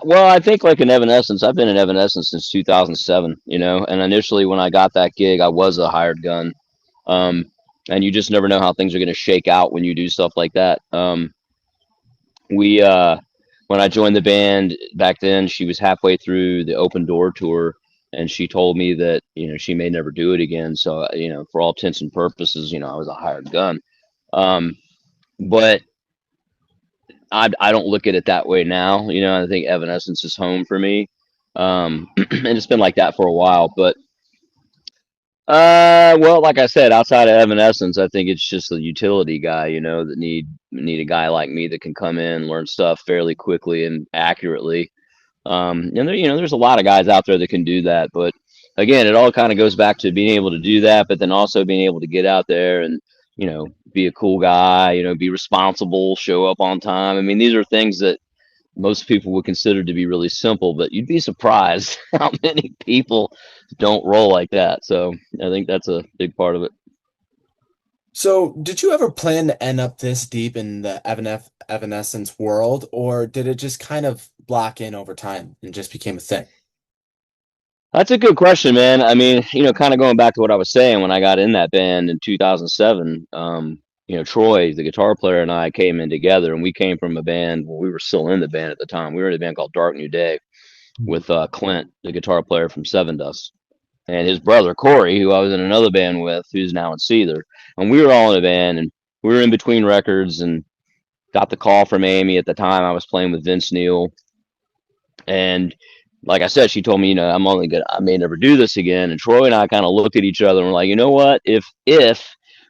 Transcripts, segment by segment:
Well, I think like in Evanescence, I've been in Evanescence since 2007, you know, and initially when I got that gig, I was a hired gun. Um, and you just never know how things are going to shake out when you do stuff like that. We When I joined the band back then, she was halfway through the Open Door tour, and she told me that she may never do it again. So for all intents and purposes, I was a hired gun. Um, but I don't look at it that way now. I think Evanescence is home for me, and it's been like that for a while. But well, like I said, outside of Evanescence, I think it's just a utility guy, that need a guy like me that can come in, learn stuff fairly quickly and accurately. And there's a lot of guys out there that can do that, but again, it all kind of goes back to being able to do that, but then also being able to get out there and be a cool guy, be responsible, show up on time. I mean, these are things that most people would consider to be really simple, but you'd be surprised how many people don't roll like that. So I think that's a big part of it. So, did you ever plan to end up this deep in the Evanescence world, or did it just kind of block in over time and just became a thing? That's a good question, man. I mean, kind of going back to what I was saying when I got in that band in 2007, Troy, the guitar player, and I came in together, and we came from a band. Well, we were still in the band at the time. We were in a band called Dark New Day with Clint, the guitar player from Seven Dust, and his brother Corey, who I was in another band with, who's now in Seether. And we were all in a band, and we were in between records, and got the call from Amy at the time. I was playing with Vince Neil, and like I said, she told me, I may never do this again. And Troy and I kind of looked at each other and were like, you know what? If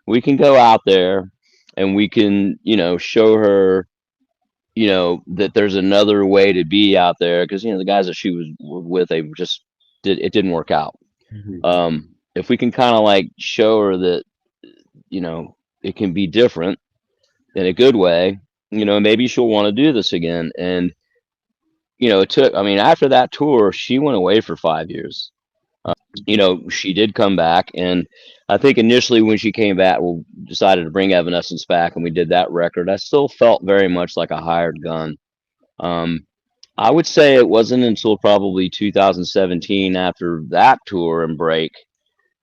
we can go out there and we can, show her, that there's another way to be out there, because the guys that she was with, they just didn't work out. Mhm. If we can kind of like show her that, it can be different in a good way, maybe she'll want to do this again. And it took, I mean, after that tour, she went away for 5 years. She did come back, and I think initially when she came back, we decided to bring Evanescence back, and we did that record. I still felt very much like a hired gun. Um, I would say it wasn't until probably 2017, after that tour and break,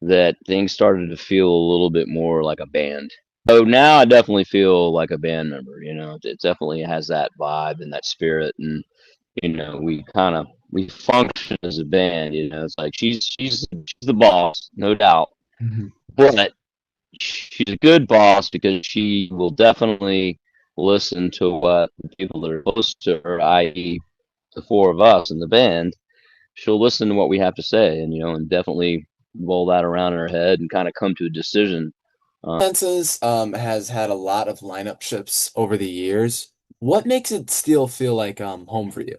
that things started to feel a little bit more like a band. So now I definitely feel like a band member. It definitely has that vibe and that spirit, and we function as a band. It's like she's the boss, no doubt, Mhm. but she's a good boss because she will definitely listen to what the people that are close to her, i.e., the four of us in the band. She'll listen to what we have to say, and definitely roll that around in her head and kind of come to a decision. Evanescence has had a lot of lineup shifts over the years. What makes it still feel like home for you?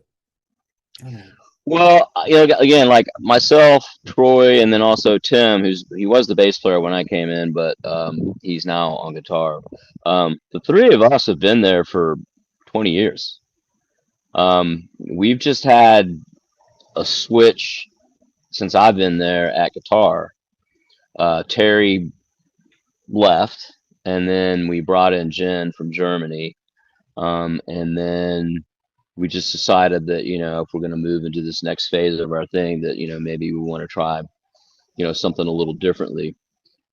Mm. Well, again, like myself, Troy, and then also Tim, he was the bass player when I came in, but he's now on guitar. The three of us have been there for 20 years. We've just had a switch since I've been there at guitar. Terry left, and then we brought in Jen from Germany, and then we just decided that if we're going to move into this next phase of our thing, that maybe we want to try something a little differently.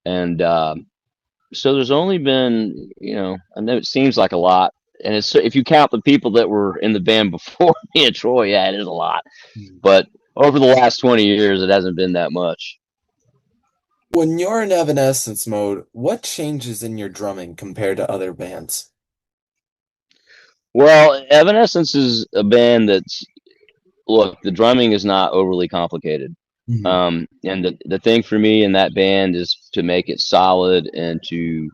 And so there's only been, I know it seems like a lot, and it's, if you count the people that were in the band before me and Troy, yeah, it is a lot. But over the last 20 years, it hasn't been that much. When you're in Evanescence mode, what changes in your drumming compared to other bands? Well, Evanescence is a band that's, look, the drumming is not overly complicated. Mhm. And the thing for me in that band is to make it solid and to,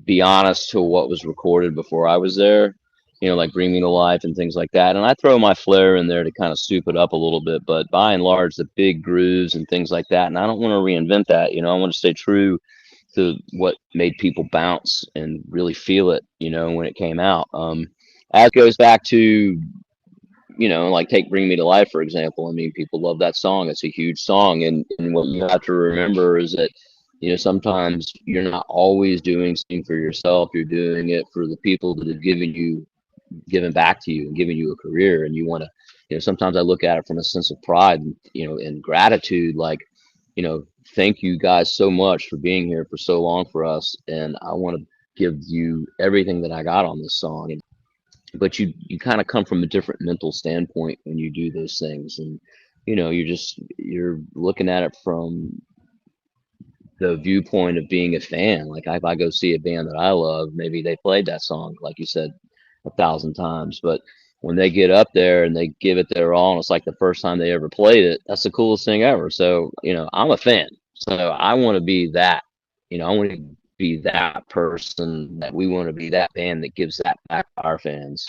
be honest to what was recorded before I was there, like Bring Me to Life and things like that. And I throw my flair in there to kind of soup it up a little bit, but by and large, the big grooves and things like that. And I don't want to reinvent that. I want to stay true to what made people bounce and really feel it, when it came out. As goes back to, like take Bring Me to Life, for example. I mean, people love that song. It's a huge song. And what you have to remember is that, sometimes you're not always doing something for yourself. You're doing it for the people that have given you giving back to you and giving you a career, and you want to, sometimes I look at it from a sense of pride, and gratitude, like, thank you guys so much for being here for so long for us, and I want to give you everything that I got on this song. And but you kind of come from a different mental standpoint when you do those things, and you're looking at it from the viewpoint of being a fan. Like if I go see a band that I love, maybe they played that song, like you said, 1,000 times. But when they get up there and they give it their all, and it's like the first time they ever played it, that's the coolest thing ever. So, I'm a fan. So I want to be that. I want to be that person, that we want to be that band that gives that back to our fans.